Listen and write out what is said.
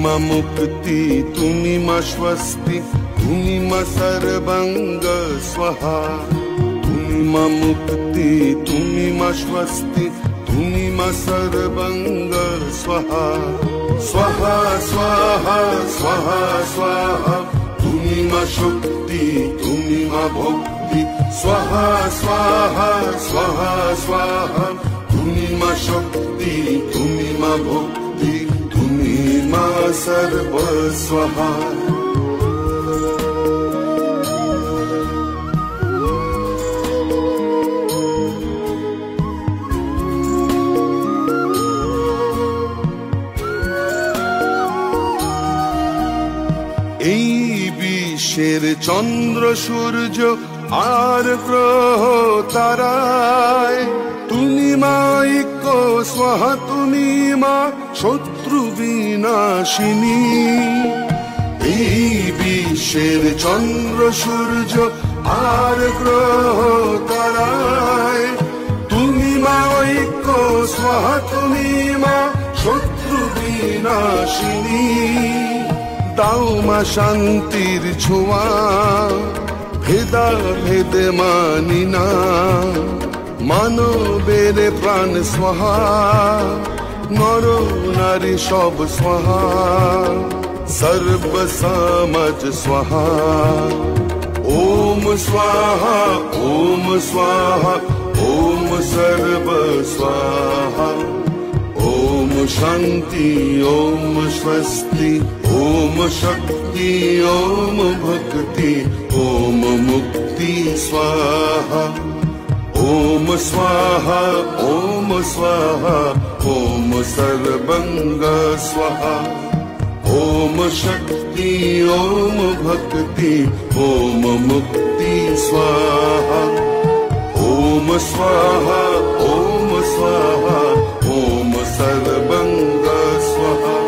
मा मुक्ति तुम्ही मा स्वस्ति तुम्ही मा सर्वंग स्वाहा तुम्ही मा मुक्ति तुम्ही मा स्वस्ति तुम्ही मा सर्वंग स्वाहा स्वाहा स्वाहा स्वाहा स्वाहा तुम्ही मा शक्ति तुम्ही मा भक्ति स्वाहा स्वाहा स्वाहा स्वाहा तुम्ही मा शक्ति तुम्ही मा भक्ति तुम्ही मा सर्व स्वाहा বিশ্বের চন্দ্র সূর্য আর গ্রহ তারায় তুমি মা ঐক্য স্বাহা তুমি মা শত্রু বিনাশিনী এই বিশ্বের চন্দ্র সূর্য আর গ্রহ তারায় তুমি মা ঐক্য স্বাহা তুমি মা শত্রু বিনাশিনী দাও মা শান্তির ছোঁয়া ভেদা ভেদে মানি না মানবের প্রাণ স্বাহা নর নারী সব স্বাহা সর্ব সমাজ স্বাহা ওম স্বাহা ওম স্বাহা ওম সর্ব স্বাহা ओम शांति ओम स्वस्ति ओम शक्ति ओम भक्ति ओम मुक्ति स्वाहा ओम स्वाहा ओम स्वाहा ओम सर्वंग स्वाहा ओम शक्ति ओम भक्ति ओम मुक्ति स्वाहा ओम स्वाहा ओम स्वाहा ओम सर्वंग स्वाहा।